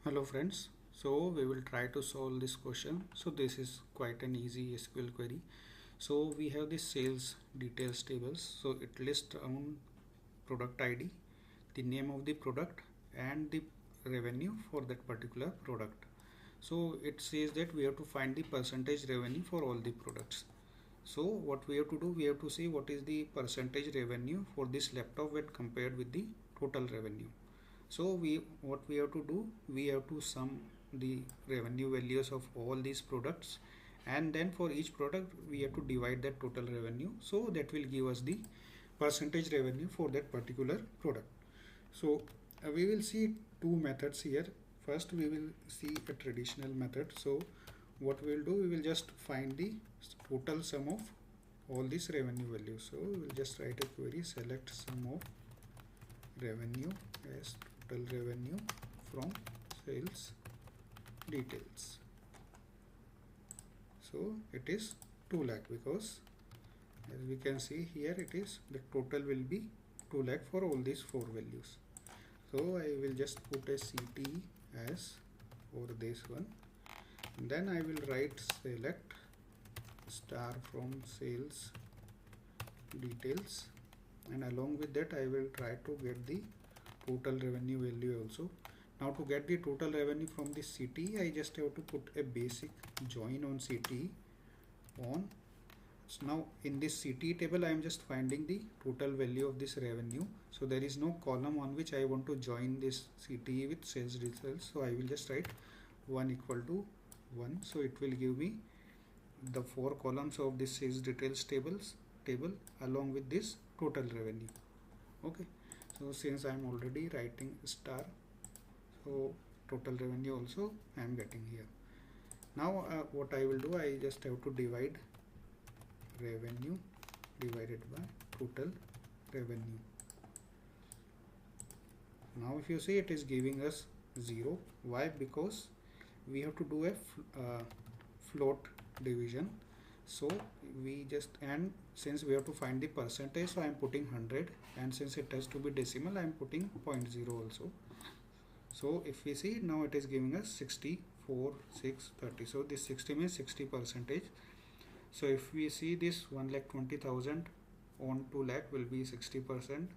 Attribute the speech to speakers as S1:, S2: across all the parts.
S1: Hello friends, so we will try to solve this question. So this is quite an easy SQL query. So we have the sales details tables. So it lists down product ID, the name of the product and the revenue for that particular product. So it says that we have to find the percentage revenue for all the products. So what we have to do, we have to see what is the percentage revenue for this laptop when compared with the total revenue. So what we have to do, we have to sum the revenue values of all these products, and then for each product we have to divide that total revenue, so that will give us the percentage revenue for that particular product. So we will see two methods here. First we will see a traditional method. So what we will do, we will just find the total sum of all these revenue values. So we will just write a query, select sum of revenue as total revenue from sales details. So it is 2 lakh, because as we can see here, it is the total will be 2 lakh for all these 4 values. So I will just put a CT as for this one, and then I will write select star from sales details, and along with that I will try to get the total revenue value also. Now to get the total revenue from the CT, I just have to put a basic join on CT on. So now in this CT table I am just finding the total value of this revenue, so there is no column on which I want to join this CT with sales details. So I will just write 1 equal to 1, so it will give me the 4 columns of this sales details table along with this total revenue. Okay, so since I am already writing star, so total revenue also I am getting here. Now what I will do, I just have to divide revenue divided by total revenue. Now if you see, it is giving us 0. Why? Because we have to do a float division. So we just, and since we have to find the percentage, so I am putting 100, and since it has to be decimal, I am putting 0.0 also. So if we see, now it is giving us 64,630. So this 60 means 60%. So if we see this 1,20,000 on 2 lakh will be 60%.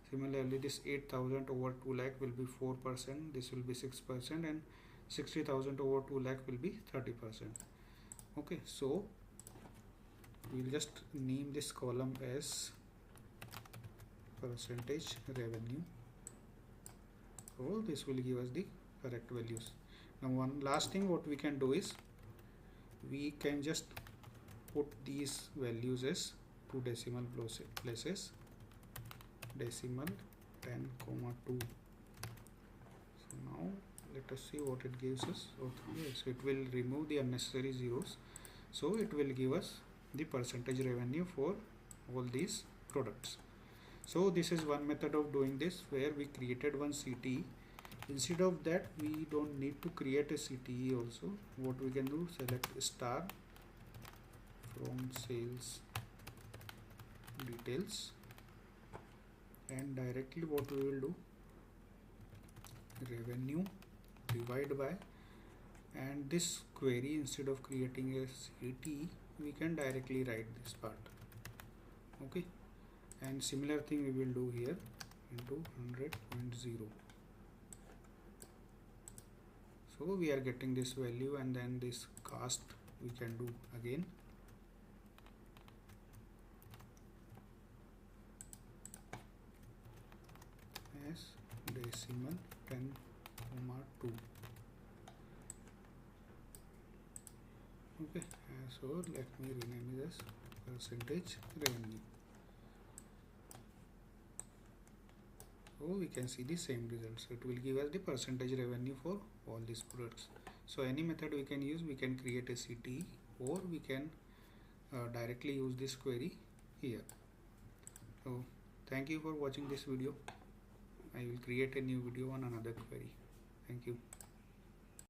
S1: Similarly, this 8,000 over 2 lakh will be 4%. This will be 6%, and 60,000 over 2 lakh will be 30%. Okay, so we'll just name this column as percentage revenue. So this will give us the correct values. Now one last thing what we can do is, we can just put these values as 2 decimal places, decimal 10,2. So now let us see what it gives us. Okay, so it will remove the unnecessary zeros, so it will give us the percentage revenue for all these products. So this is one method of doing this, where we created one CTE. Instead of that, we don't need to create a CTE also. What we can do, select star from sales details, and directly what we will do, revenue divide by, and this query, instead of creating a CTE, we can directly write this part. Okay, and similar thing we will do here into 100.0. So we are getting this value, and then this cast we can do again. As decimal 10,2. Okay, so let me rename this percentage revenue. So we can see the same results. So it will give us the percentage revenue for all these products. So any method we can use, we can create a CTE, or we can directly use this query here. So thank you for watching this video. I will create a new video on another query. Thank you.